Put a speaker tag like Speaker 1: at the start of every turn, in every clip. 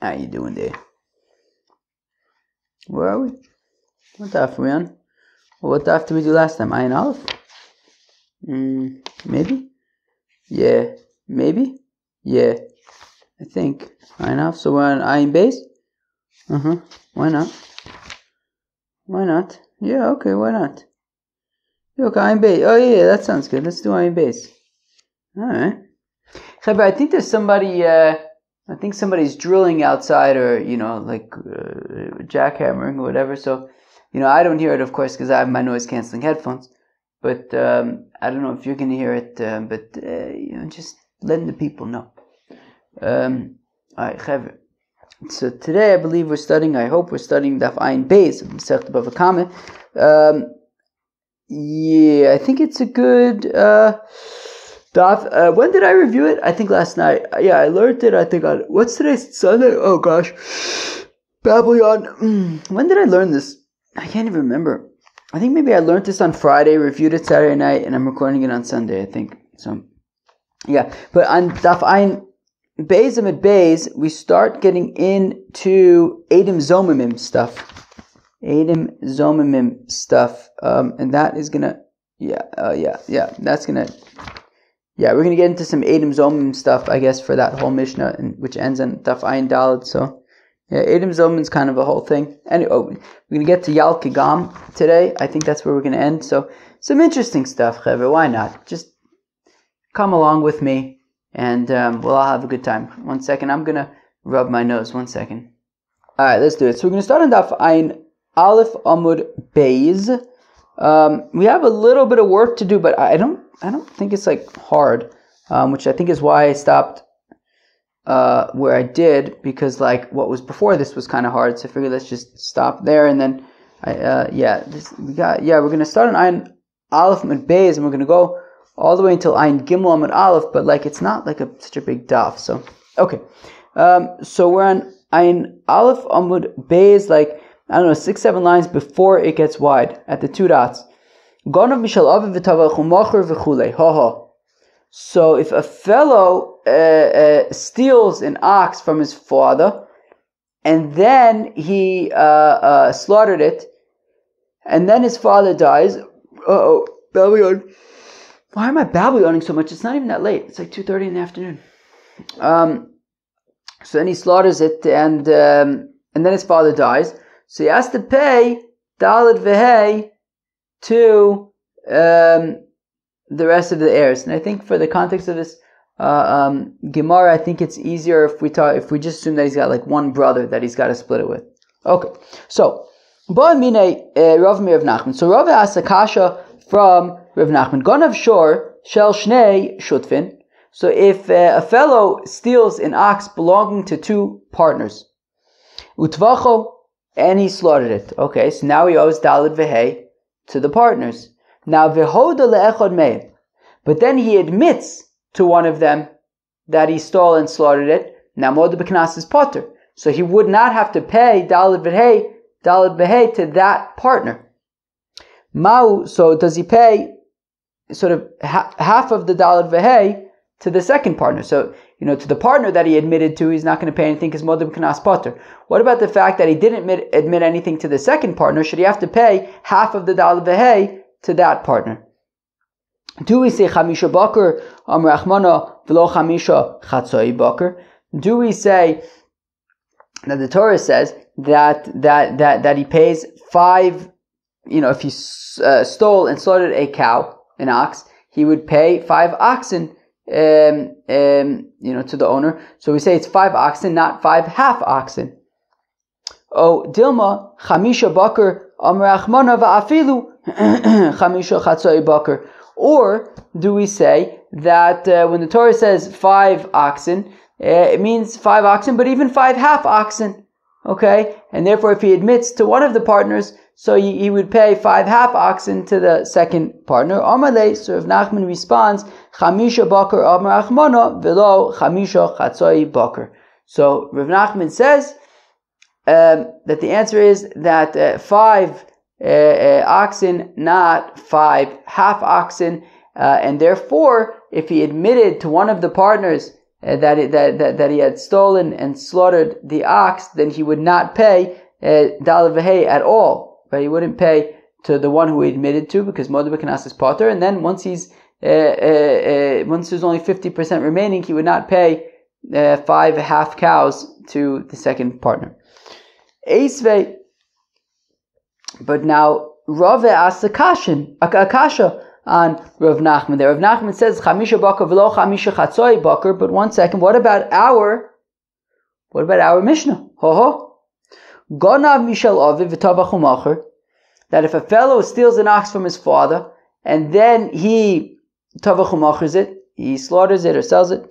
Speaker 1: How you doing there? Where are we? What daf are we on? Well, what daf did we do last time? Ayin Aleph? Maybe? Yeah. Maybe? Yeah. I think. Ayin Aleph. So we're on Ayin Beis? Why not? Why not? Yeah, okay, why not? Okay, Ayin Beis. Oh yeah, that sounds good. Let's do Ayin Beis. Alright. I think there's somebody, I think somebody's drilling outside or, jackhammering or whatever. So, I don't hear it, of course, because I have my noise-canceling headphones. But I don't know if you're going to hear it, but just letting the people know. Alright, Chavre. So today I believe I hope we're studying Daf Ayin Beis of BavaKama. Yeah, I think it's a good Daf. When did I review it? I think last night. Yeah, I learned it, I think on, what's today? Sunday? Oh gosh. Babylon. When did I learn this? I can't even remember. I think maybe I learned this on Friday, reviewed it Saturday night, and I'm recording it on Sunday, I think. So, yeah. But on Daf Ayin Beis Amid Beis, we start getting into Eidim Zomimim stuff. Eidim Zomimim stuff. And that is gonna, that's gonna, we're gonna get into some Eidim Zomimim stuff, I guess, for that whole Mishnah, which ends on Daf Ayin Daled. So, yeah, Eidim Zomimim is kind of a whole thing. Anyway, we're gonna get to Yal Kigam today. I think that's where we're gonna end. So, some interesting stuff, Chavre. Why not? Just come along with me. And we'll all have a good time. 1 second, I'm going to rub my nose. 1 second. Alright, let's do it. So we're going to start on Daf Ayin Aleph Amud Beis. We have a little bit of work to do, but I don't think it's like hard, which I think is why I stopped where I did, because like what was before this was kind of hard. So I figured let's just stop there, and then we're going to start on Ayin Aleph Amud Beis, and we're going to go all the way until Ayin Gimel Amud Aleph, but like it's not like such a big daf. So okay, so we're on Ayin Aleph Amud Beis, like 6-7 lines before it gets wide at the 2 dots. Gonav mishal aviv v'tavachu mocher v'chulei. So if a fellow steals an ox from his father, and then he slaughtered it, and then his father dies. Babylon. Why am I babbling so much? It's not even that late. It's like 2:30 in the afternoon. So then he slaughters it, and then his father dies. So he has to pay Daled Vehei to the rest of the heirs. And I think for the context of this Gemara, I think it's easier if we just assume that he's got like one brother that he's got to split it with. Okay. So Ba'amine Rav Mir Rav Nachman. So Rav asks a kasha from Rav Nachman. Gonav shor shel shnei shutfin. So if a fellow steals an ox belonging to 2 partners, utvacho, and he slaughtered it. Okay, so now he owes Daled Vehei to the partners. Now vehoda le'echad meim, but then he admits to one of them that he stole and slaughtered it. Now moda b'knas is potter, so he would not have to pay Daled Vehei to that partner. Mau, so does he pay sort of half of the Daled Vehei to the second partner? So, to the partner that he admitted to, he's not going to pay anything because Modib Kanas Potter. What about the fact that he didn't admit anything to the second partner? Should he have to pay half of the Daled Vehei to that partner? Do we say Chamisha Bakr Amr Achmana V'lo Chamisha Chatzoi Bakr? Do we say that the Torah says that he pays 5, if he stole and slaughtered a cow, an ox, he would pay 5 oxen, to the owner. So we say it's 5 oxen, not 5 half oxen. Oh, Dilma, Chamisha Bakr, Amr Achmana va'afilu, Chamisha Chatzoi Bakr. Or do we say that when the Torah says 5 oxen, it means 5 oxen, but even 5 half oxen? Okay? And therefore, if he admits to one of the partners, so he would pay 5 half oxen to the second partner. Amalei, so Rav Nachman responds, Chamisha Bakr Amar Achmana velo Chamisha Chatzoi Bakr. So Rav Nachman says that the answer is that 5 oxen, not 5 half oxen, and therefore, if he admitted to one of the partners that he had stolen and slaughtered the ox, then he would not pay Daled Vehei at all. But he wouldn't pay to the one who he admitted to, because Moed B'Knas is Potter, and then once there's only 50% remaining, he would not pay 5 half cows to the second partner. Eisvei. But now Rave asks a kasha on Rav Nachman there. Rav Nachman says Chamisha Bakar v'lo Chamisha Chatzoi Bakar. But one second, what about our Mishnah? Gonav Mishal Aviv v'Tavach U'Macher. That if a fellow steals an ox from his father and then he Tavach U'Machers it, he slaughters it or sells it,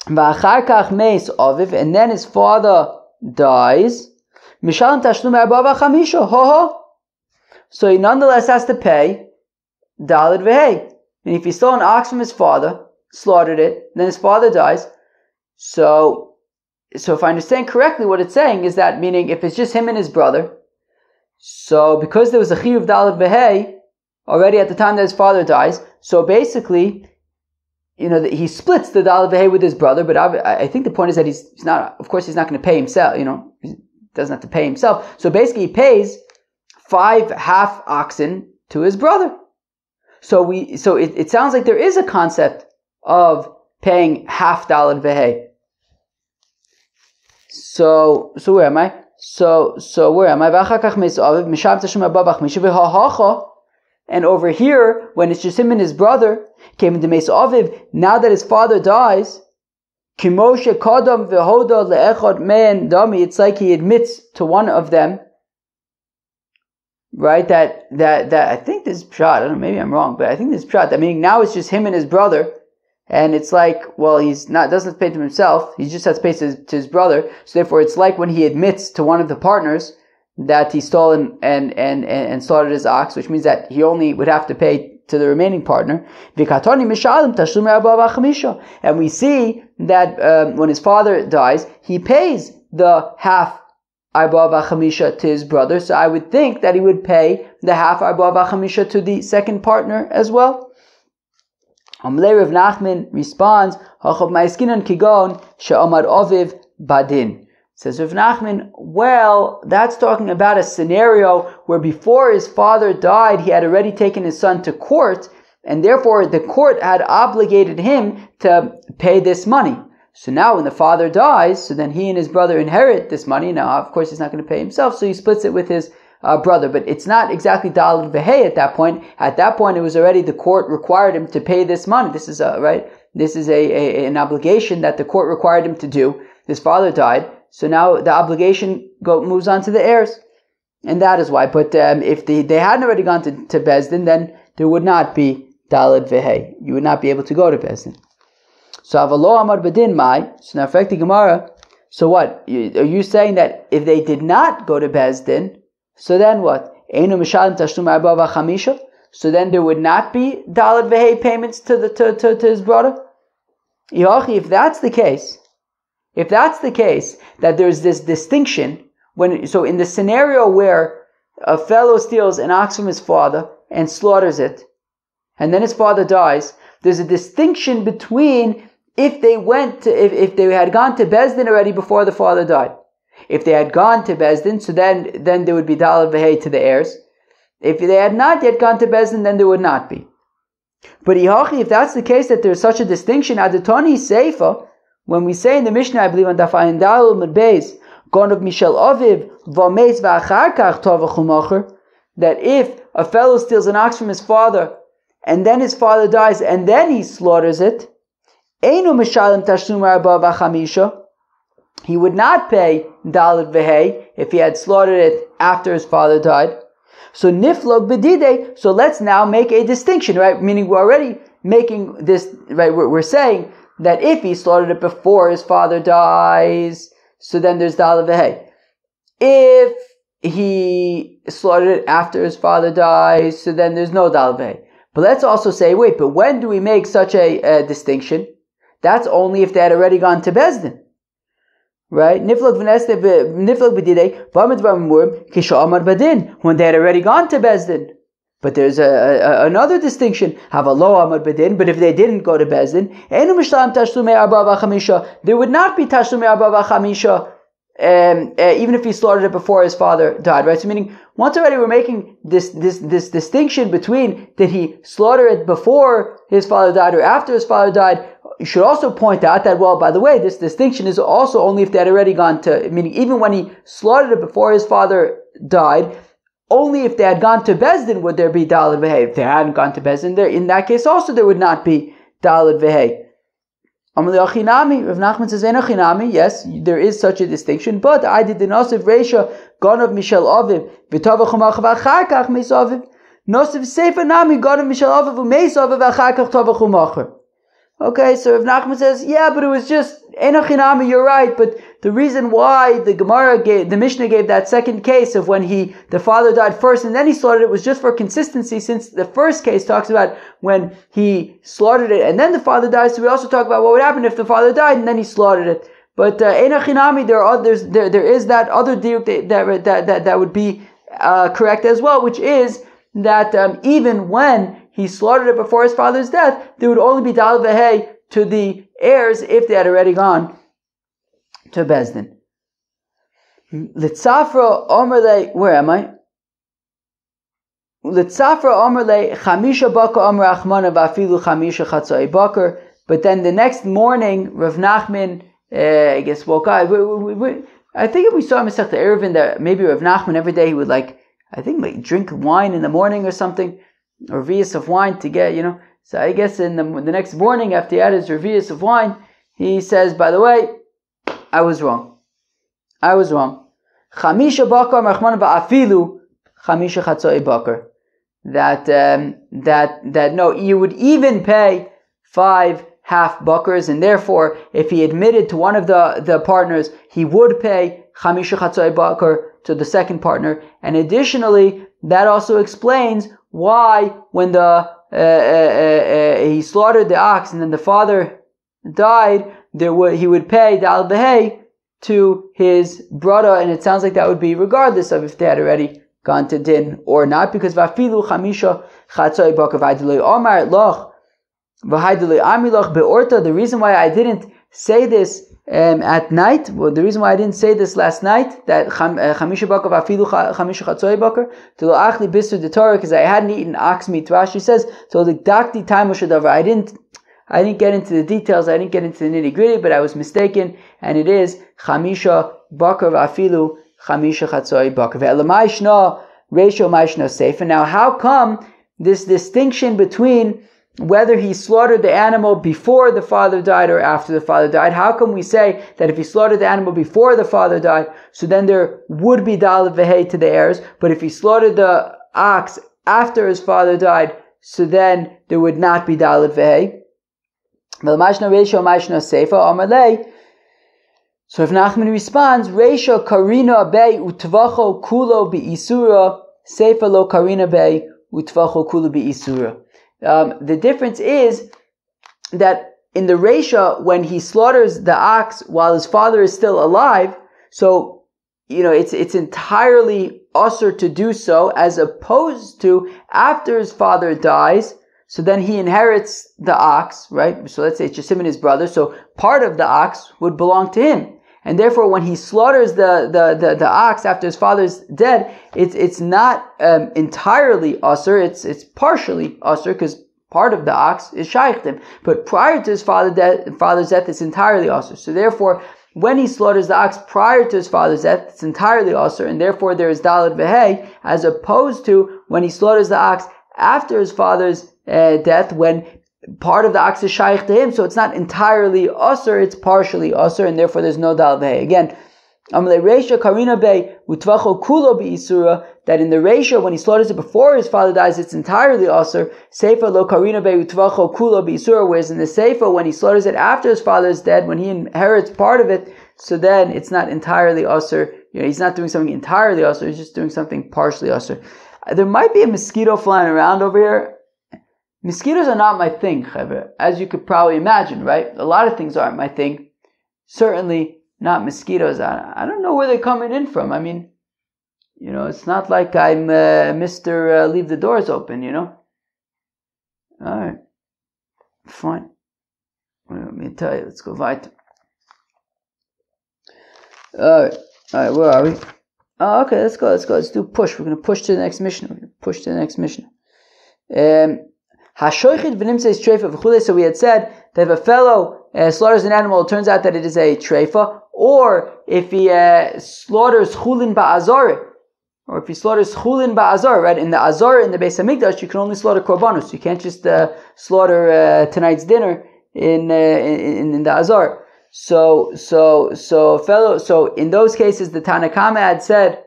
Speaker 1: V'achar kach meis Aviv, and then his father dies, Mishalim Tashlum Arba'ah Chamisha. So he nonetheless has to pay Daled Vehei. And if he stole an ox from his father, slaughtered it, then his father dies. So if I understand correctly, what it's saying is that, meaning if it's just him and his brother, so because there was a chiyuv Daled Vehei already at the time that his father dies, so basically, he splits the Daled Vehei with his brother, but I think the point is that he's not going to pay himself, he doesn't have to pay himself. So basically he pays 5 half oxen to his brother. So it sounds like there is a concept of paying half Daled Vehei. So where am I? So where am I? And over here, when it's just him and his brother, came into Meis Aviv, now that his father dies, it's like he admits to one of them, right? That I think this is pshat. I don't know, maybe I'm wrong, but I think this is pshat. I mean, now it's just him and his brother, and it's like, well, doesn't have to pay to himself. He just has to pay to his brother. So therefore, it's like when he admits to one of the partners that he stole and slaughtered his ox, which means that he only would have to pay to the remaining partner. And we see that when his father dies, he pays the half Arba v'Chamisha to his brother. So I would think that he would pay the half Arba v'Chamisha to the second partner as well. Amlei Rav Nachman responds, Hachav ma'askinan kigon she'amar oviv badin. Says Rav Nachman, well, that's talking about a scenario where before his father died, he had already taken his son to court, and therefore the court had obligated him to pay this money. So now when the father dies, so then he and his brother inherit this money. Now, of course, he's not going to pay himself, so he splits it with his brother. But it's not exactly Daled Vehei at that point. At that point, it was already the court required him to pay this money. This is This is an obligation that the court required him to do. His father died. So now the obligation moves on to the heirs. And that is why. But if they hadn't already gone to Bezdin, then there would not be Daled Vehei. You would not be able to go to Bezdin. So Avalo Amar Badin Mai. So now affect the Gemara. So what? Are you saying that if they did not go to Bezdin, so then what? Einu Mishalim Tashlum Arba v'Chamisha? So then there would not be Daled Vehei payments to his brother? If that's the case, that there's this distinction, so in the scenario where a fellow steals an ox from his father and slaughters it, and then his father dies, there's a distinction between if they had gone to Bezdin already before the father died. If they had gone to Bezdin, so then there would be Daled Vehei to the heirs. If they had not yet gone to Bezdin, then there would not be. But if that's the case, that there's such a distinction, Adatoni Seifa, when we say in the Mishnah, I believe on Dafayin Dalul Medbeis, Gonav Mishal Aviv, Vameis V'achar Kach Tovach U'Macher, that if a fellow steals an ox from his father, and then his father dies, and then he slaughters it, Einu Mishalim Tashlum Arba v'Chamisha, he would not pay Daled Vehei if he had slaughtered it after his father died. So Niflog B'Didei, so let's now make a distinction, right? Meaning we're already making this, right? We're saying that if he slaughtered it before his father dies, so then there's Daled Vehei. If he slaughtered it after his father dies, so then there's no Daled Vehei. But let's also say, wait, but when do we make such a distinction? That's only if they had already gone to Bezdin. Right? Niflog b'didei, b'amid v'amurim, kisha amar badin, when they had already gone to Bezdin. But there's another distinction. Have a lo amad bedin. But if they didn't go to bezdin, enu mishlam tashlumei arba v'chamisha. There would not be tashlumei arba v'chamisha, even if he slaughtered it before his father died. Right. So meaning, once already we're making this distinction between did he slaughter it before his father died or after his father died. You should also point out that, well, by the way, this distinction is also only if they had already gone to, meaning even when he slaughtered it before his father died, only if they had gone to Bezdin would there be Daled Vehei. If they hadn't gone to Bezdin, there, in that case also there would not be Daled Vehei. Amalei Achinami, Rav Nachman says, Ein Achinami, yes, there is such a distinction, but I did the Nosif Reisha, Gonav Mishel Aviv, V'tavach U'mach V'achar Meis Aviv, Nosif Seifa Nami, Gonav Mishel Aviv, U'meis Aviv, V'achar Kach Tavach U'machar. Okay, so Rav Nachman says, yeah, but it was just Ein Achinami, you're right, but the reason why the Mishnah gave that second case of when the father died first and then he slaughtered it was just for consistency, since the first case talks about when he slaughtered it and then the father died, so we also talk about what would happen if the father died and then he slaughtered it. But Ein Achinami, there is that other diuk that would be correct as well, which is that even when he slaughtered it before his father's death, there would only be Daled Vehei to the heirs if they had already gone to Bezdin. Litzafra Omerle, where am I? Litzafra Omerle, Chamisha Baka Omer Achmana Vafilu Chamisha Chatzai Bakar. But then the next morning, Rav Nachman, I guess, woke up. I think if we saw Masechta Eruvin that maybe Rav Nachman every day he would drink wine in the morning or something, or revius of wine to get, So I guess in the next morning after he had his revius of wine, he says, by the way, I was wrong. Chamisha bakar machman va'afilu chamisha chatzoi bakar. That no, you would even pay 5 half bakars, and therefore, if he admitted to one of the partners, he would pay chamisha chatzoi bakar to the second partner. And additionally, that also explains why when he slaughtered the ox and then the father died, he would pay Daled Vehei to his brother, and it sounds like that would be regardless of if they had already gone to din or not, because vafilu chamisha chatzoi bakar v'haidulei omar loch v'haidulei amiloch beorta. The reason why I didn't say this at night, the reason why I didn't say this last night, that chamisha bakar vafilu chamisha chatzoi bakar to lo achli bisu de Torah, because I hadn't eaten ox meat. Rashi says, so the dakti time u'shadavar. I didn't get into the details, I didn't get into the nitty-gritty, but I was mistaken, and it is chamisha bakar v'afilu chamisha chatzoi bakar. Ve'elamai shna reisho mai shna seifa. Now, how come this distinction between whether he slaughtered the animal before the father died or after the father died? How come we say that if he slaughtered the animal before the father died, so then there would be Daled Vehei to the heirs, but if he slaughtered the ox after his father died, so then there would not be Daled Vehei? So if Nachman responds, Reisha karina bei utvacho kulo bi'isura, seifa lo karina bei utvacho kulo bi'isura. The difference is that in the Reisha, when he slaughters the ox while his father is still alive, so it's entirely usher to do so, as opposed to after his father dies. So then he inherits the ox, right? So let's say it's just him and his brother. So part of the ox would belong to him. And therefore, when he slaughters the ox after his father's dead, it's not entirely usher, it's partially usher, because part of the ox is shaykh to him. But prior to his father's death, it's entirely usher. So therefore, when he slaughters the ox prior to his father's death, it's entirely usher, and therefore there is Daled Vehei, as opposed to when he slaughters the ox after his father's death, when part of the ox is shaykh to him, so it's not entirely usher, it's partially usher, and therefore there's no Daled Vehei. Again, Reisha karina bei utvacho kulo bi'isura, that in the Reisha, when he slaughters it before his father dies, it's entirely usher. Seifa lo karina bei utvacho kulo bi'isura, whereas in the Seifa, when he slaughters it after his father is dead, when he inherits part of it, so then it's not entirely usher. He's not doing something entirely usher, he's just doing something partially usher. There might be a mosquito flying around over here. Mosquitoes are not my thing, Chaver, as you could probably imagine, right? A lot of things aren't my thing. Certainly not mosquitoes. I don't know where they're coming in from. I mean, It's not like I'm Mr. Leave the doors open, Alright. Fine. Let me tell you, let's go weiter. Alright, where are we? Oh, okay, let's go. Let's do push. We're going to push to the next mission. Hashoichid v'nimtzei treifa v'chulei. So we had said that if a fellow slaughters an animal, it turns out that it is a treifa, or if he slaughters chulin ba'azor, or if he slaughters chulin ba'azor, right? In the azor, in the Beis Hamikdash, you can only slaughter korbanos. You can't just slaughter tonight's dinner in the azor. So in those cases, the Tanakama had said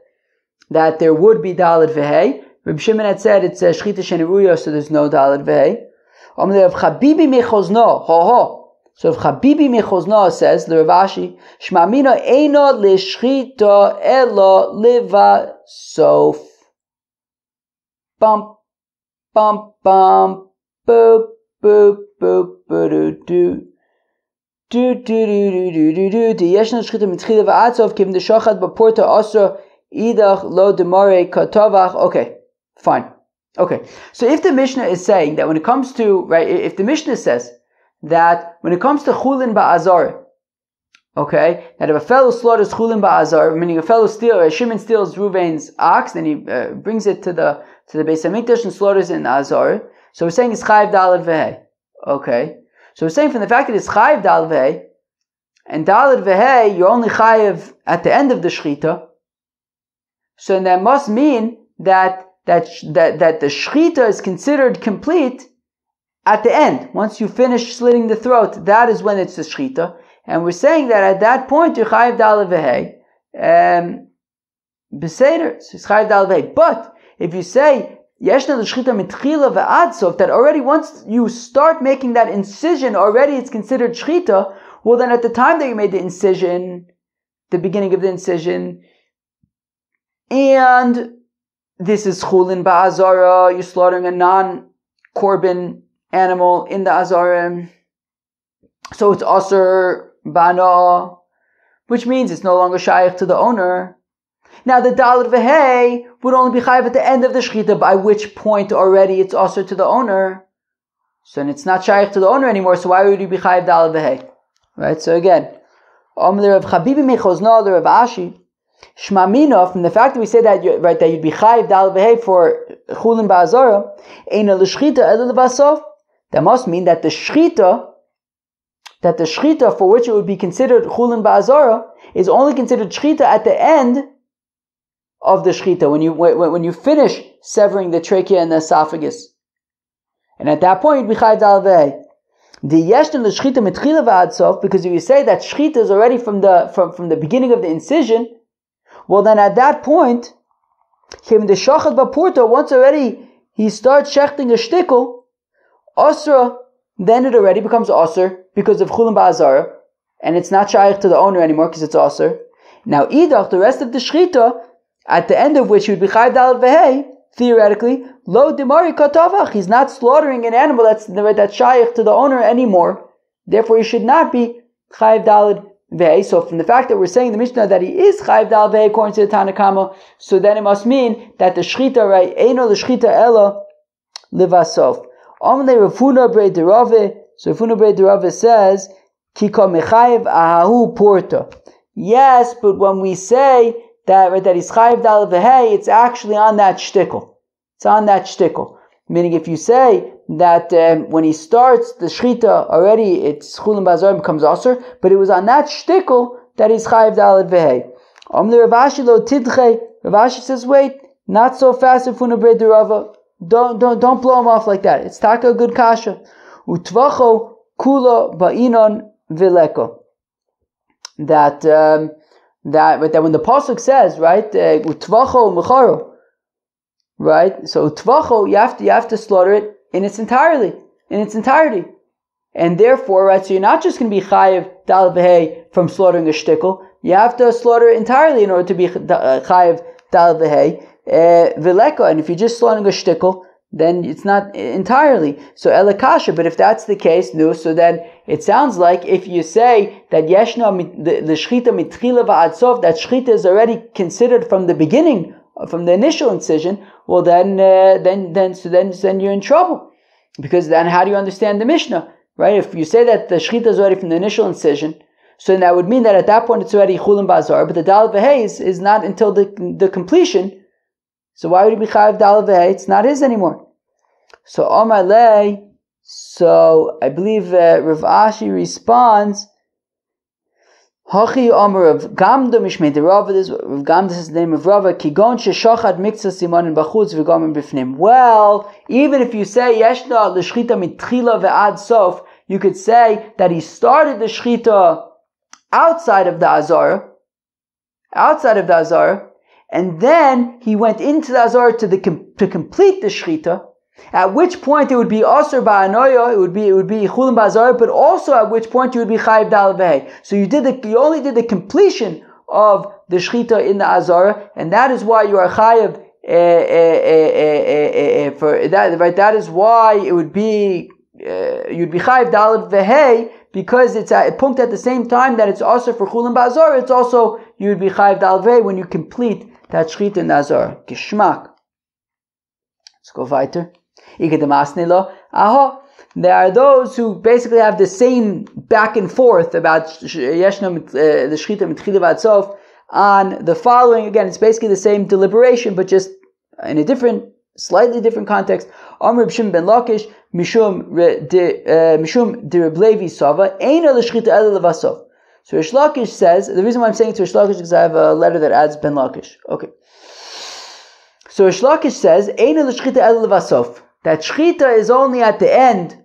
Speaker 1: that there would be Daled Vehei. Reb Shimon had said it's Shchita Sheneruya, so there's no Daled Vehei. If Chabibi Mechozno, so if Chabibi Mechozno says, the Rav Ashi, Shmamino Eino L'Shchita Elo Liva Sof. Bump, bump, bump, boop, boop, boop, boop, doo. Okay, so fine. Okay, so if the Mishnah is saying that when it comes to, right, if the Mishnah says that when it comes to chulin ba'azar, okay, that if a fellow slaughters chulin ba'azar, meaning a fellow Shimon steals Reuven's ox, then he brings it to the Beis Hamikdash and slaughters it in the azar, so we're saying it's chayiv daled vehei. Okay. So we're saying from the fact that it's chayiv daled vehei, and daled vehei, you're only chayiv at the end of the shchita. So that must mean that the shchita is considered complete at the end. Once you finish slitting the throat, that is when it's the shchita. And we're saying that at that point you're chayiv daled vehei. Beseder, so it's chayiv daled vehei. But if you say Yeshna l'shchita mitchila ve'ad sof, that already once you start making that incision, already it's considered shchita, well then at the time that you made the incision, the beginning of the incision, and this is chulin ba'azara, you're slaughtering a non-korban animal in the azarim, so it's aser bana, which means it's no longer shaykh to the owner. Now the daled vehei would only be chayiv at the end of the shechita, by which point already it's also to the owner. So then it's not shaykh to the owner anymore, so why would you be chayiv daled vehei? Right, so again, the Rav Chabibi Mechozno, the Rav Ashi, Shmamino, from the fact that we say that, that you'd be chayiv daled vehei for chulin ba'azara, eina l'shchita ela levasof, that must mean that the shchita for which it would be considered chulin ba'azara is only considered shchita at the end of the shchita, when you finish severing the trachea and the esophagus, and at that point you'd be chayiv daled vehei. The yeshna l'shchita mitchila v'ad sof, because if you say that shchita is already from the beginning of the incision, well then at that point, him the shachad b'purta, once already he starts shechting a shtickle, osra, then it already becomes osr because of chulin ba'azara, and it's not shaykh to the owner anymore because it's osr. Now idach, the rest of the shchita, at the end of which he would be chayiv daled vehei, theoretically, lo demari katavach, he's not slaughtering an animal that's shaykh to the owner anymore. Therefore, he should not be chayiv daled vehei. So, from the fact that we're saying in the Mishnah that he is chayiv daled vehei according to the Tanakama, so then it must mean that the shchita, right, eino l'shchita ela levasof. Amle Rafuna brei derave. So Rafuna brei derave says, kiko mechayiv ahahu porta. Yes, but when we say that he's chayiv daled vehei, it's actually on that shtickle. It's on that shtickle. Meaning, if you say that when he starts the shchita already, it's chulin ba'azar becomes aser, but it was on that shtickle that he's chayiv daled vehei. Amli Rav Ashi lo tidche. Rav Ashi says, wait, not so fast. Rafuna brei derava. Don't blow him off like that. It's taka good kasha. Utvacho kula ba'inon vileko. That when the pasuk says, right, utvacho mecharo, right? So utvacho, you have to slaughter it in its entirety, and therefore, right. So you're not just going to be chayiv daled vehei from slaughtering a shtickle. You have to slaughter it entirely in order to be chayiv daled vehei vileko. And if you're just slaughtering a shtickle, then it's not entirely. So elakasha, but if that's the case, no, so then it sounds like if you say that yeshna the shchita mitchila va'ad sof, that shchita is already considered from the beginning from the initial incision, well then you're in trouble. Because then how do you understand the Mishnah? Right? If you say that the shechita is already from the initial incision, so then that would mean that at that point it's already chulin ba'azar, but the dalet v'hei is not until the completion. So why would he be chayav dalet v'hei? It's not his anymore. So Omar Lei, so I believe Rav Ashi responds, Hachi Omar of Gamda Mishmei de Rava, this Rav Gamda is the name of Rava, Kigon sheshachad miktzah simanin b'chutz v'gomim b'fnim. Well, even if you say Yeshna l'shchita mitchila ve'ad sof, you could say that he started the shchita outside of the Azara, and then he went into the Azara to complete the shchita. At which point it would be Asr Ba'anoya, it would be Chulin Ba'azar, but also at which point you would be Chayiv Dal Vehei. So you only did the completion of the Shechita in the Azara, and that is why you are Chayiv for that, right? That is why it would be you'd be Chayiv Dal Vehei, because it's at punkt at the same time that it's also for Chulin Ba'azar, it's also you would be Chayiv Dal Vehei when you complete that Shechita in the Azara. Geschmack. Let's go weiter. There are those who basically have the same back and forth about the Shechita Mitchila V'ad Sof on the following. Again, it's basically the same deliberation, but just in a slightly different context. Amr B'Shim ben Lakish Mishum de Reb Levi Sava Eina l'Shechita Ela L'Vasov. So Rish Lakish says, the reason why I'm saying it's Rish Lakish is because I have a letter that adds ben Lakish. Okay. So Rish Lakish says Eina l'Shechita Ela L'Vasov, that shechita is only at the end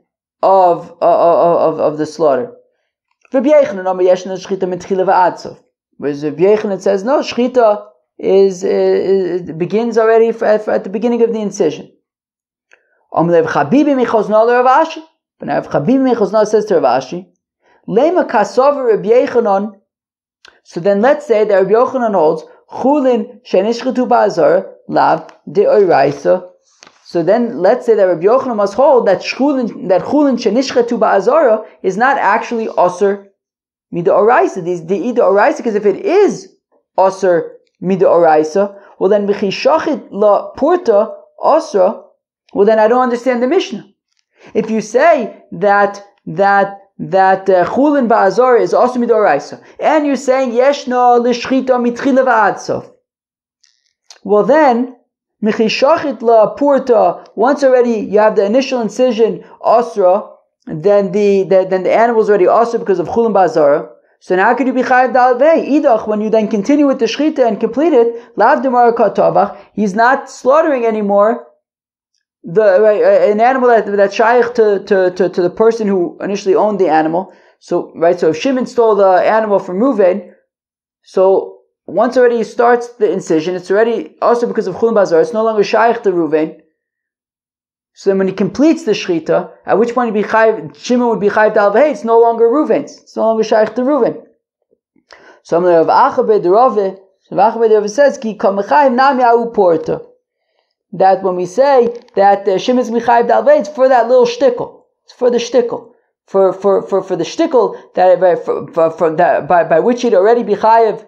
Speaker 1: of the slaughter. Whereas Rabbi Yochanan says no, shechita begins already at the beginning of the incision. But now if Chabibi Mechozna says to Rav Ashi, Lema kasover Rabbi Yochanan, so then let's say that Rabbi Yochanan holds chulin shenishchetu ba'azar lav de'oraisa. So then, let's say that Rabbi Yochanan must hold that chulin shenishchetu ba'azara is not actually osir mida oraisa. The ida oraisa, because if it is osir mida oraisa, well then b'chishachit la purta osra. Well then I don't understand the Mishnah. If you say that chulin ba'azara is osir mida oraisa, and you're saying yeshna l'shchita mitchila v'ad sof, well then Michishachit la purta, once already you have the initial incision asra, then the animal is already asra because of chulin ba'azara. So now could you be chayav dal vei? Idach, when you then continue with the shechita and complete it, lav demar katavach, he's not slaughtering anymore an animal that's shaykh to the person who initially owned the animal. So if Shimon stole the animal from Reuven, so once already he starts the incision, it's already also because of chulin ba'azar, it's no longer shaykh to Reuven. So then when he completes the shechita, at which point Shimon would be chayiv dal v'hei, it's no longer Reuven's, it's no longer shaykh to Reuven. So Rav Achabe de Rave says, Ki kamechayiv nami au porta, that when we say that Shimon's mechayiv dal v'hei, it's for that little shtickle, it's for the shtickle. For the shtickle that by which he'd already be chayiv,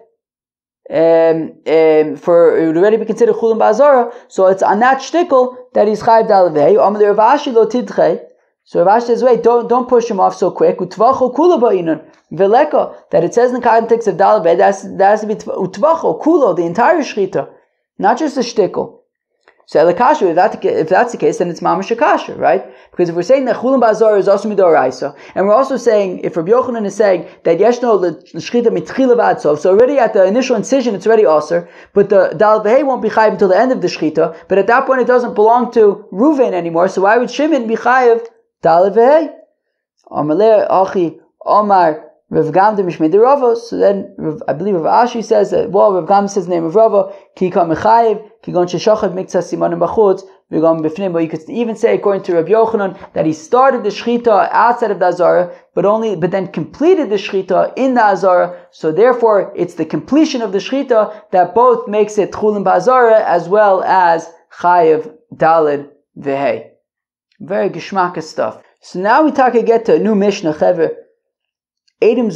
Speaker 1: for it would already be considered chulin ba'azara, so it's on that shtickle that he's chayiv dal v'hei. Rav Ashi lo tidchei. So Rav Ashi says, wait, don't push him off so quick. Utvacho kula ba'inon veleka, that it says in the context of dal v'hei, that has to be utvacho kulo, the entire shchita, not just the shtickle. So elakasha, if that's the case, then it's mamash kasha, right? Because if we're saying that chulin ba'azara is also midoraisa, and we're also saying, if Rabbi Yochanan is saying that yeshno l'shchita mitchila v'ad sof, so already at the initial incision it's already aser, but the dal v'hei won't be chayiv until the end of the shchita, but at that point it doesn't belong to Reuven anymore, so why would Shimon be chayiv dal v'hei? Amalei achi Omar Rav Gamda Mishmei de Rava. So then I believe Rav Ashi says that, well, Rav Gamda says the name of Rava, Ki ka mechayiv, ki gon sheshachad miktzah simanim b'chutz, v'gom b'fnim. But you could even say, according to Rav Yochanan, that he started the shechita outside of the Azara, but then completed the shechita in the Azara. So therefore, it's the completion of the shechita that both makes it chulin ba'azara as well as chayiv dalid v'hei. Very geschmacka stuff. So now we get to a new Mishnah, Chaver. Eidim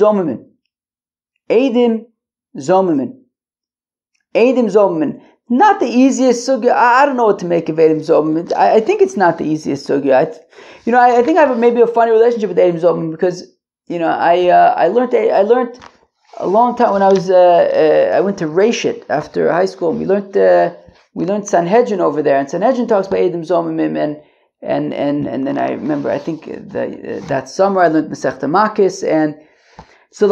Speaker 1: Zomamin. Eidim Zomim. Not the easiest sugya. I don't know what to make of Eidim Zomim. I think it's not the easiest sugya. I think I have maybe a funny relationship with Eidim Zomim because, I learned a long time when I went to Reshit after high school. And we learned Sanhedrin over there, and Sanhedrin talks about Eidim Zomim and then I remember, I think that summer I learned Masechta Makis, and so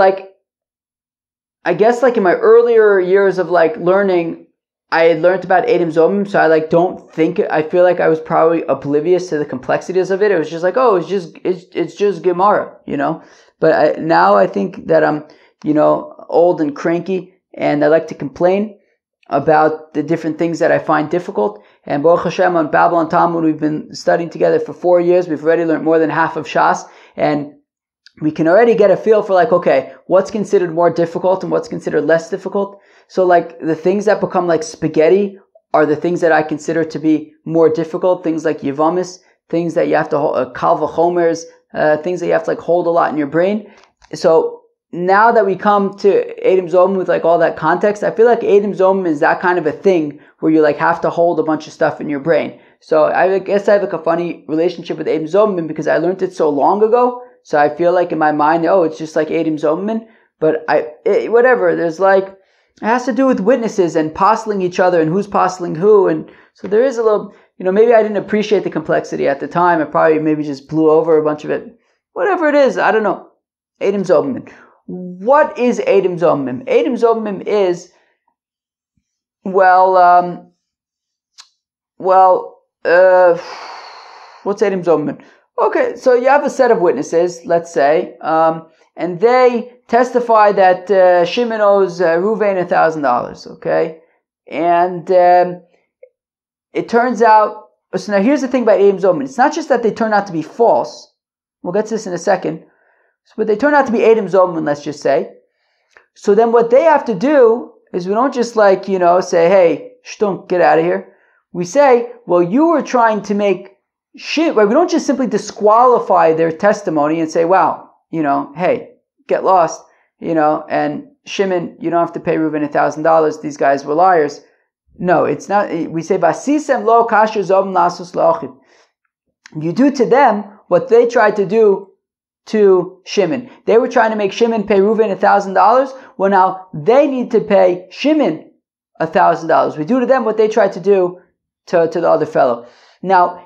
Speaker 1: I guess in my earlier years of learning, I had learned about Eidim Zomim, so I feel like I was probably oblivious to the complexities of it. It was just it's just Gemara, But now I think that I'm, old and cranky, and I like to complain about the different things that I find difficult. And Baruch Hashem, on Babylon Talmud, we've been studying together for 4 years. We've already learned more than half of Shas, and we can already get a feel for okay, what's considered more difficult and what's considered less difficult. So the things that become like spaghetti are the things that I consider to be more difficult. Things like Yevamis, things that you have to hold, Kal V'chomers, things that you have to hold a lot in your brain. So now that we come to Eidim Zomim with all that context, I feel like Eidim Zomim is that kind of a thing where you have to hold a bunch of stuff in your brain. So I guess I have a funny relationship with Eidim Zomim because I learned it so long ago. So I feel in my mind, it's just like Eidim Zomim. But whatever, there's it has to do with witnesses and postling each other and who's postling who. And so there is a little, maybe I didn't appreciate the complexity at the time. I probably maybe just blew over a bunch of it. Whatever it is, I don't know. Eidim Zomim. What is Eidim Zomim? Eidim Zomim is, what's Eidim Zomim? Okay, so you have a set of witnesses, let's say, and they testify that Shimon owes Ruvain $1,000, okay? And it turns out, so now here's the thing about Eidim Zomim. It's not just that they turn out to be false. We'll get to this in a second. But they turn out to be Eidim Zomim, let's just say. So then what they have to do is we don't just say, hey, shtunk, get out of here. We say, well, you were trying to make shit, right? We don't just simply disqualify their testimony and say, wow, hey, get lost, and Shimon, you don't have to pay Reuven $1,000. These guys were liars. No, it's not. We say, Vasisem lo kasher zom nasus la'achid. You do to them what they tried to do to Shimon. They were trying to make Shimon pay Reuven $1,000. Well, now they need to pay Shimon $1,000. We do to them what they tried to do to the other fellow. Now,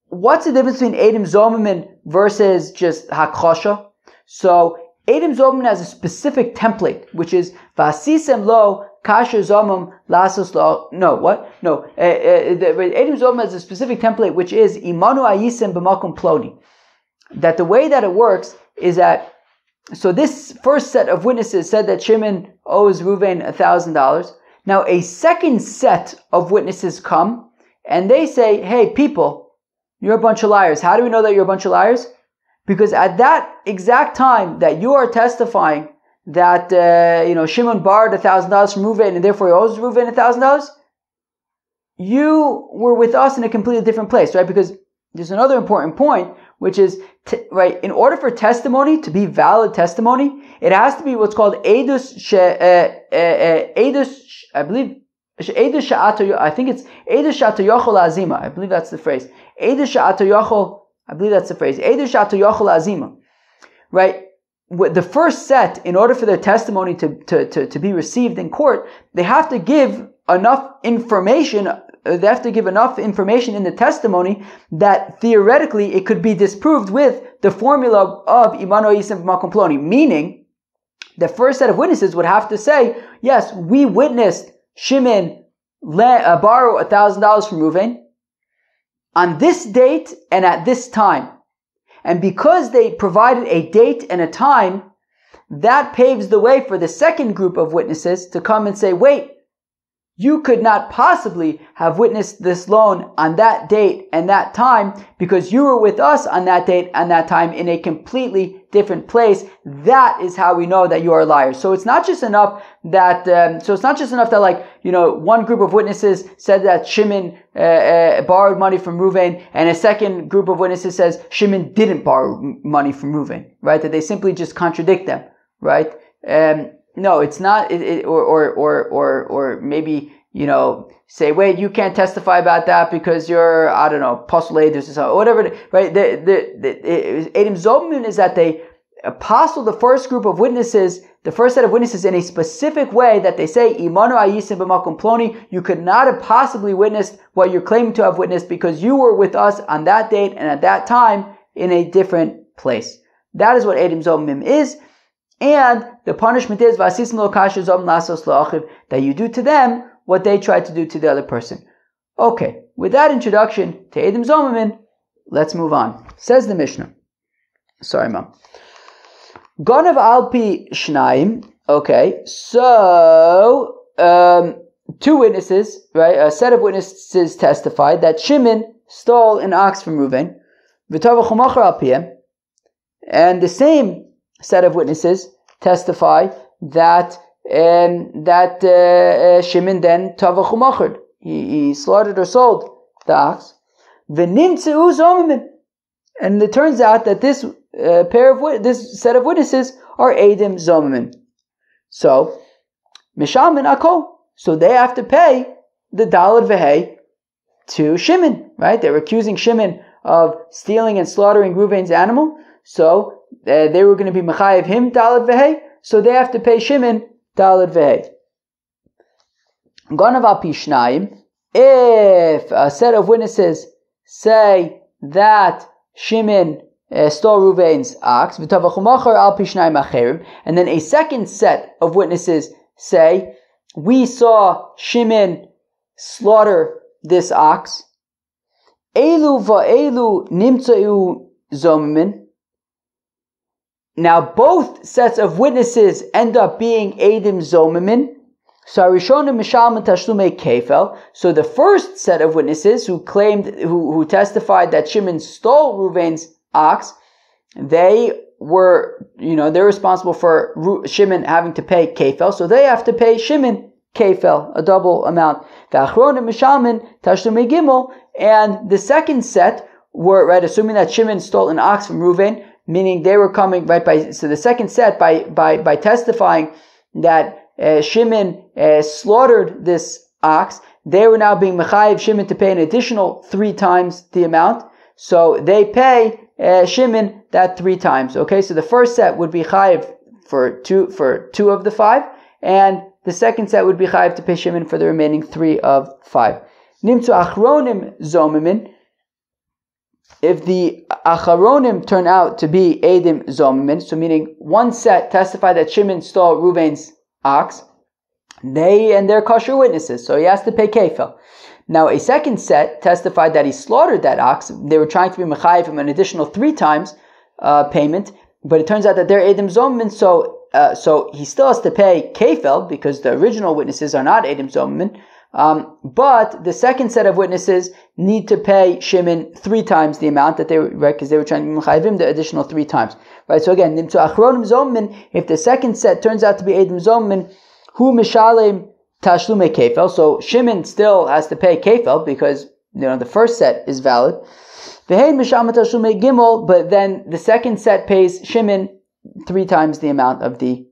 Speaker 1: what's the difference between Eidim Zomim versus just Hakchosha? So, Eidim Zomim has a specific template, which is Vasisem lo kasher zomim lasos lo. No, what? No. Eidim Zomim has a specific template, which is Imanu ayisem b'makom ploni. That the way that it works is that, so this first set of witnesses said that Shimon owes Reuven $1,000. Now a second set of witnesses come and they say, hey people, you're a bunch of liars. How do we know that you're a bunch of liars? Because at that exact time that you are testifying that Shimon borrowed $1,000 from Reuven and therefore he owes Reuven $1,000, you were with us in a completely different place, right? Because there's another important point, which is, right, in order for testimony to be valid testimony, it has to be what's called edus, I believe, edus sha'ato, I think it's edus sha'ato yochol azima. I believe that's the phrase. Edus sha'ato yochol, I believe that's the phrase. Edus sha'ato yochol azima. Right? The first set, in order for their testimony to be received in court, they have to give enough information. They have to give enough information in the testimony that theoretically it could be disproved with the formula of Imano Yisem B'makom Ploni. Meaning, the first set of witnesses would have to say, yes, we witnessed Shimon borrow $1,000 from Reuven on this date and at this time. And because they provided a date and a time, that paves the way for the second group of witnesses to come and say, wait, you could not possibly have witnessed this loan on that date and that time because you were with us on that date and that time in a completely different place. That is how we know that you are liars. So it's not just enough that, one group of witnesses said that Shimon borrowed money from Reuven, and a second group of witnesses says Shimon didn't borrow money from Reuven, right? That they simply just contradict them, right? no, it's not. Or maybe, say, wait, you can't testify about that because you're, I don't know, postulators or whatever. Right? Edim Zomim is that they apostle the first group of witnesses, the first set of witnesses, in a specific way that they say, Imanu ayisim b'makom ploni, you could not have possibly witnessed what you're claiming to have witnessed because you were with us on that date and at that time in a different place. That is what Edim Zomim is. And the punishment is that you do to them what they tried to do to the other person. Okay, with that introduction to Edim Zomim, let's move on. Says the Mishnah. Sorry, Mom. Ganav alpi shnaim. Okay, so two witnesses, right? A set of witnesses testified that Shimon stole an ox from Reuven. And the same set of witnesses testify that Shimon then tavach umachar. He slaughtered or sold the ox. And it turns out that this this set of witnesses are Edim Zomim. So Mishamin Akol. So they have to pay the Daled Vehei to Shimon, right? They were accusing Shimon of stealing and slaughtering Reuven's animal. So they were going to be Mechayev him Daled Vehei. So they have to pay Shimon Daled Vehei. Ganav al pi shnayim. If a set of witnesses say that Shimon stole Reuven's ox, and then a second set of witnesses say, we saw Shimon slaughter this ox. Elu va'elu nimtza'u zomimin. Now both sets of witnesses end up being Edim Zomimin. So the first set of witnesses who testified that Shimon stole Reuven's ox, they're responsible for Shimon having to pay kefel, so they have to pay Shimon kefel, a double amount. And the second set were, right, assuming that Shimon stole an ox from Reuven, meaning they were coming, right, so the second set, by testifying that Shimon slaughtered this ox, they were now being mechayiv Shimon to pay an additional 3 times the amount. So they pay Shimon that 3 times. Okay, so the first set would be chayiv for two of the 5, and the second set would be chayiv to pay Shimon for the remaining 3 of 5. Nimtzu achronim zomimin. If the acharonim turn out to be edim zomimin, so meaning one set testified that Shimon stole Reuven's ox, they're kosher witnesses, so he has to pay kefel. Now a second set testified that he slaughtered that ox. They were trying to be mechayiv him an additional 3 times payment, but it turns out that they're edim zomimin, so he still has to pay kefel because the original witnesses are not edim zomimin. But the second set of witnesses need to pay Shimon 3 times the amount that they were, right, because they were trying to be mechayiv him the additional 3 times. Right, so again, nimtzu achronim zomin, if the second set turns out to be edim zomin, hu mishalem tashlume kefel, so Shimon still has to pay kefel because the first set is valid. V'hein mishalem tashlume gimel, but then the second set pays Shimon 3 times the amount of the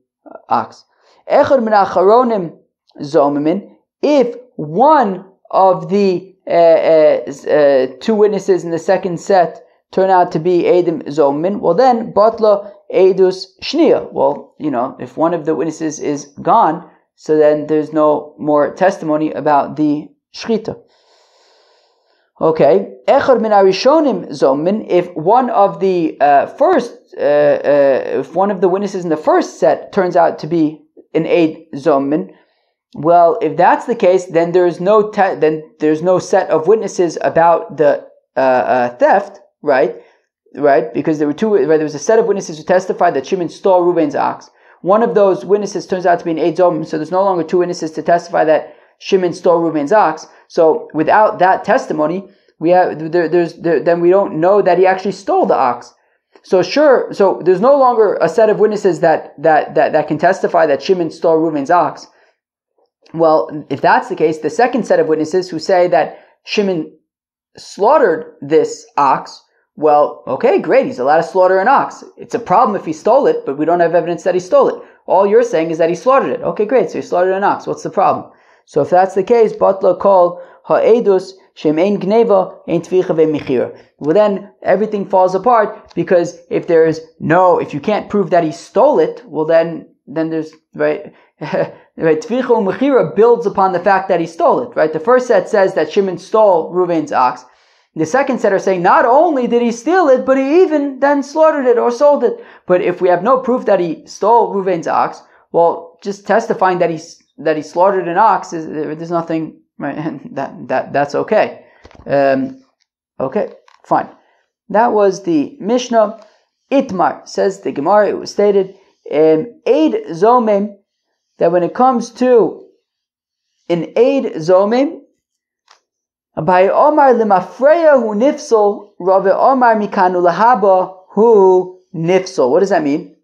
Speaker 1: ox. Echad min acharonim zomimin, if one of the 2 witnesses in the second set turn out to be Edim Zomin, well then, Batla Edus Shnia. Well, if one of the witnesses is gone, so then there's no more testimony about the Shchita. Okay. Echad min arishonim Zomin, if one of the if one of the witnesses in the first set turns out to be an Eid Zomin, well, if that's the case, then there's no set of witnesses about the theft, right? Because there were 2. Right, there was a set of witnesses who testified that Shimon stole Reuven's ox. One of those witnesses turns out to be an Eid Zomim, so there's no longer 2 witnesses to testify that Shimon stole Reuven's ox. So without that testimony, then we don't know that he actually stole the ox. So there's no longer a set of witnesses that can testify that Shimon stole Reuven's ox. Well, if that's the case, the second set of witnesses who say that Shimon slaughtered this ox, well, okay, great, he's allowed to slaughter an ox. It's a problem if he stole it, but we don't have evidence that he stole it. All you're saying is that he slaughtered it. Okay, great. So he slaughtered an ox. What's the problem? So if that's the case, batla kol ha'edus shem ein gneva ein tvicha ve'michira. Well, then everything falls apart, because if you can't prove that he stole it, well then there's, right, right, tvicha u'mechira builds upon the fact that he stole it, right? The first set says that Shimon stole Reuven's ox. The second set are saying not only did he steal it, but he even then slaughtered it or sold it. But if we have no proof that he stole Reuven's ox, well, just testifying that he slaughtered an ox there's nothing, right? That's okay. Okay, fine. That was the Mishnah. Itmar, says the Gemara, it was stated, Eid Zomim, that when it comes to an Eid Zomim, Abai Omar lemafreya hu nifsol, Rave Omar mikanu lahaba hu nifsol. What does that mean?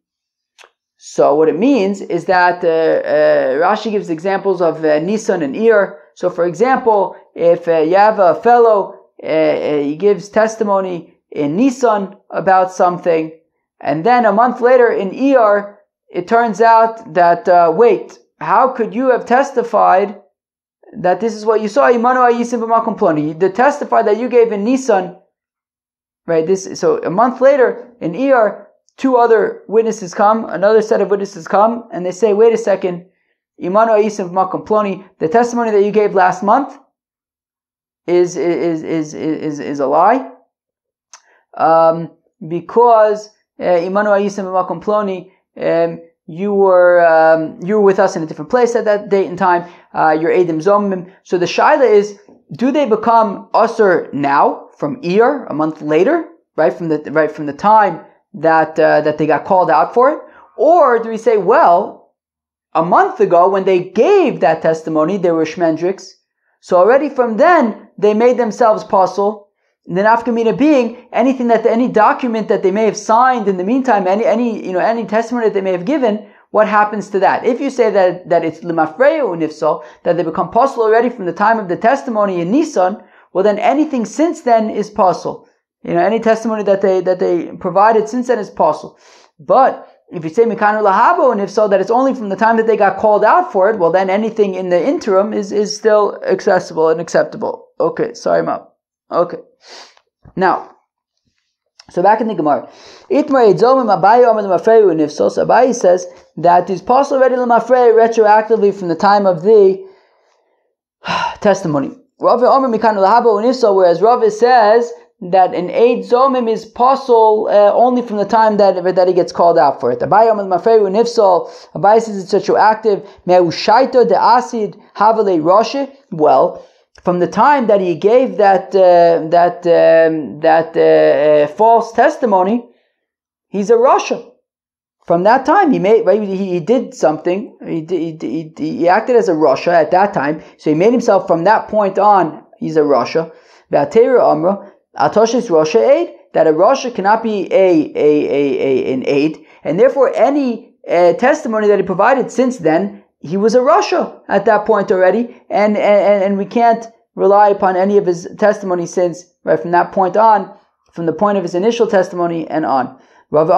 Speaker 1: So what it means is that Rashi gives examples of Nisan and Iyar. So for example, if you have a fellow, he gives testimony in Nisan about something, and then a month later in Iyar, it turns out that, wait, how could you have testified that this is what you saw? The testify that you gave in Nisan, right? So a month later in Iyar, two other witnesses come, another set of witnesses come, and they say, wait a second, the testimony that you gave last month is a lie, because you were with us in a different place at that date and time. You're Eidim Zomim. So the shaila is, do they become usher now from Iyar, a month later, right from the time that they got called out for it, or do we say, well, a month ago when they gave that testimony, they were shmendriks, so already from then they made themselves pasul. And then afkamina being any document that they may have signed in the meantime, any testimony that they may have given, what happens to that? If you say that it's lemafreya unifsal, that they become pasul already from the time of the testimony in Nisan, well then anything since then is pasul. Any testimony that they provided since then is pasul. But if you say mikanu lahabo and if so, that it's only from the time that they got called out for it, well then anything in the interim is still accessible and acceptable. Okay, sorry, Ma. Okay. Now, so back in the Gemara, Abayi says that is possible already l'mafrei retroactively from the time of the testimony. Whereas Rav says that an Eid Zomim is possible only from the time that he gets called out for it. Abayi says it's retroactive. Well, from the time that he gave that false testimony, he's a Rasha. From that time, he did something. He acted as a Rasha at that time. So he made himself from that point on. He's a Rasha. That a Rasha cannot be an aid, and therefore any testimony that he provided since then, he was a Rasha at that point already, and we can't rely upon any of his testimony since, right, from that point on, from the point of his initial testimony and on. Whereas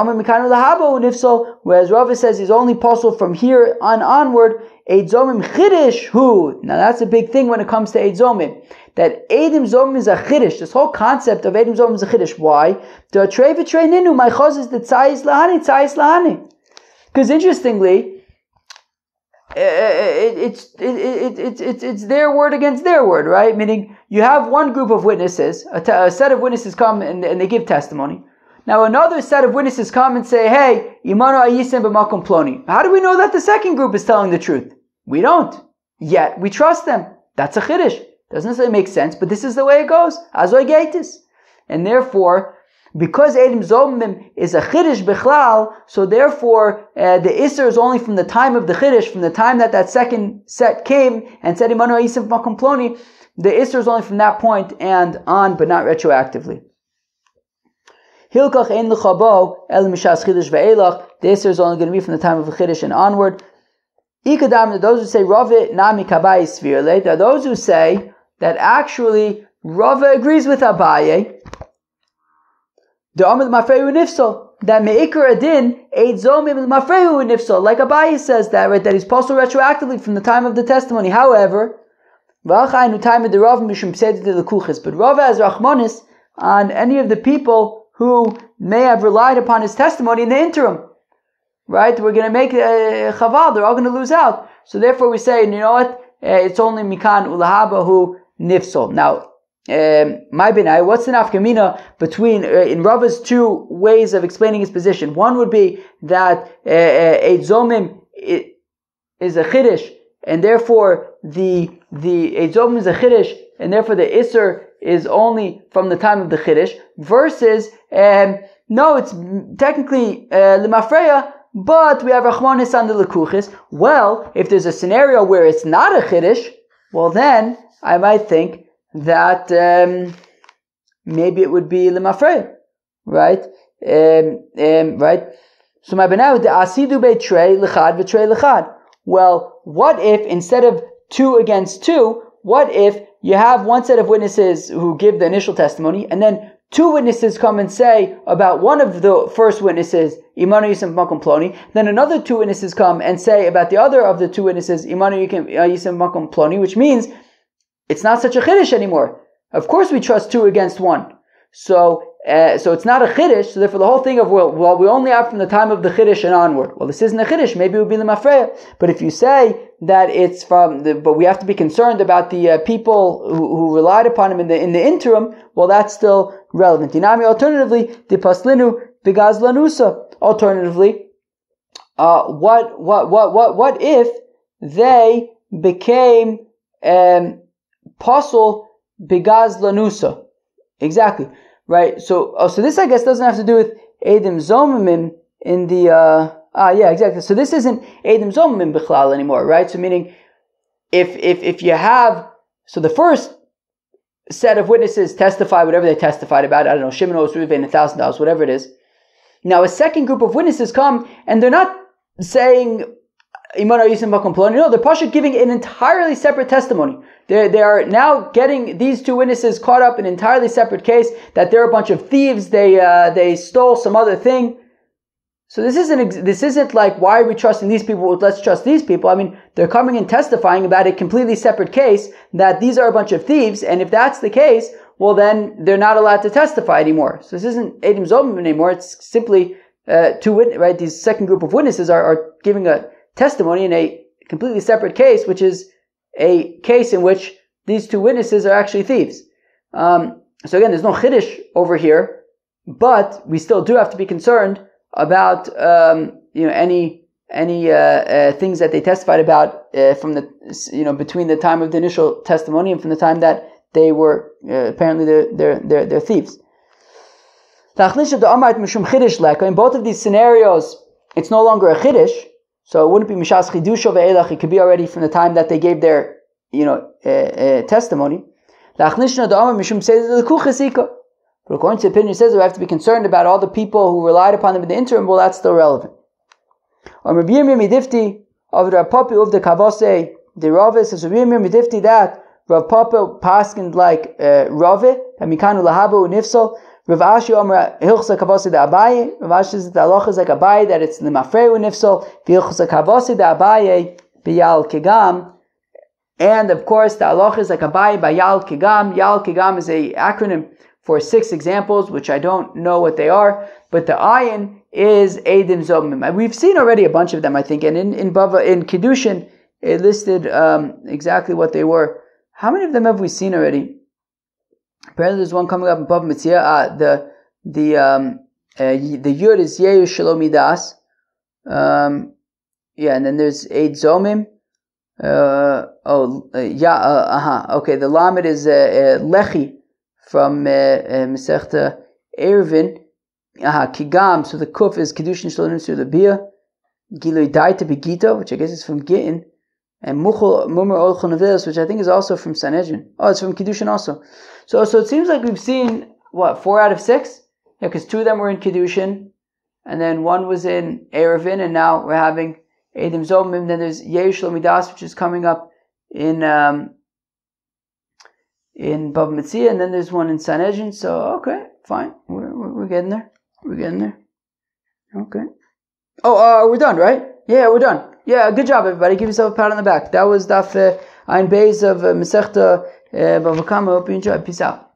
Speaker 1: Rava says he's only possible from here on onward. Eid Zomim Chidish Hu. Now that's a big thing when it comes to Eid Zomim. That Eidim Zomim is a Chidish. This whole concept of Eidim Zomim is a Chidish. Why? Because interestingly, it's their word against their word, right? Meaning you have one group of witnesses, a set of witnesses come and they give testimony. Now another set of witnesses come and say, hey, Imanu Ayisim b'makom ploni. How do we know that the second group is telling the truth? We don't. Yet we trust them. That's a chiddush. Doesn't necessarily make sense, but this is the way it goes. Azoy geitis. And therefore, because Eidim Zomim is a chiddush bichlal, so therefore the Isser is only from the time of the chiddush, from the time that second set came and said Imanu Ayisim b'makom ploni, the Isser is only from that point and on, but not retroactively. Hilkach ein l'chabo el mishas chiddush ve'elach. The Isser is only going to be from the time of the chiddush and onward. Ikadam, those who say Rava nami kabai svirle, there are those who say that actually Rava agrees with Abaye. The Amid Mafreyu Nifsal, that me'ikar adin eid zomim l'mafrehu nifsal, like Abaye says that, right, that he's possible retroactively from the time of the testimony. However, but Rav has Rachmanis on any of the people who may have relied upon his testimony in the interim. Right? We're going to make a chaval, they're all going to lose out. So therefore we say, you know what? It's only Mikan Ulahaba who nifsol. Now, my benai, what's the nafkamina between, in Rava's two ways of explaining his position? One would be that Eid Zomim is a chiddush, and therefore the Eid Zomim is a chiddush, and therefore the Isser is only from the time of the chiddush, versus, no, it's technically Limafreya, but we have Rachmanis on the Lekuchis. Well, if there's a scenario where it's not a chiddush, well then I might think that maybe it would be Limafreya, right? Right? So my benau, the asidu betrei lechad v'trei lechad. Well, what if instead of 2 against 2, what if you have one set of witnesses who give the initial testimony, and then 2 witnesses come and say about one of the first witnesses, Imanu Yisem Makom Ploni, then another 2 witnesses come and say about the other of the 2 witnesses, Imanu Yisem Makom Ploni, which means it's not such a chiddush anymore. Of course we trust 2 against 1. So it's not a chiddush, so therefore the whole thing of, well, we only have from the time of the chiddush and onward. Well, this isn't a chiddush, maybe it would be the mafreya. But if you say that it's but we have to be concerned about the people who relied upon him in the interim, well, that's still relevant. Dinami, alternatively, the paslinu begazlanusa. Alternatively, what if they became pasul begazlanusa? Exactly. Right? So this I guess doesn't have to do with Eidim Zomimim in the, yeah, exactly. So this isn't Eidim Zomimim Bichlal anymore, right? So meaning, if you have, so the first set of witnesses testify whatever they testified about, I don't know, Shimon owes Reuven $1,000, whatever it is. Now a second group of witnesses come, and they're not saying, no, they're Pasha giving an entirely separate testimony. They are now getting these 2 witnesses caught up in an entirely separate case, that they're a bunch of thieves, they stole some other thing. So this isn't like, why are we trusting these people? Well, let's trust these people. I mean, they're coming and testifying about a completely separate case, that these are a bunch of thieves, and if that's the case, well then they're not allowed to testify anymore. So this isn't Eidim Zomim anymore, it's simply 2 witnesses, right? These second group of witnesses are giving a testimony in a completely separate case, which is a case in which these 2 witnesses are actually thieves. So again, there's no chiddush over here, but we still do have to be concerned about any things that they testified about from the between the time of the initial testimony and from the time that they were apparently they're thieves. In both of these scenarios, it's no longer a chiddush. So it wouldn't be mishas chidusha ve'elach. It could be already from the time that they gave their, testimony. But according to the opinion, it says we have to be concerned about all the people who relied upon them in the interim. Well, that's still relevant. That Rav Papa paskened like Rave, and Mikanu Lahabu Nifsal. Rav Ashi Omer Hilchsa Kavasi da Abaye. Rav Ashi says the halacha is like Abaye, that it's Limafreu Nifsal. Hilchsa Kavasi da Abaye b'Yal Kigam. And of course, the halacha is like Abaye by Yal Kigam. Yal Kigam is a acronym for 6 examples, which I don't know what they are, but the ayin is Eidim Zomim. We've seen already a bunch of them, I think, and in Kiddushin, it listed exactly what they were. How many of them have we seen already? Apparently, there's one coming up in Bava Metzia. The Yud is Yehu Shalomidas. Yeah, and then there's Eid Zomim. Okay, the Lamed is Lechi from Masechta Eruvin. Kigam, so the Kuf is Kiddushin Shalonim Surabia. Gilui Daita Begita, which I guess is from Gittin. And Muchel Mumar Olchon Avilas, which I think is also from Sanhedrin. Oh, it's from Kiddushin also. So it seems like we've seen, 4 out of 6? Yeah, because 2 of them were in Kiddushin, and then 1 was in Eruvin, and now we're having Eidim Zomim. Then there's Yehu Shalomidas, which is coming up in Bava Metzia, and then there's one in Sanhedrin. So, okay, fine. We're getting there. We're getting there. Okay. Oh, we're done, right? Yeah, we're done. Yeah, good job, everybody. Give yourself a pat on the back. That was Daf Ein Beis of Masechta BavaKama. Hope you enjoyed. Peace out.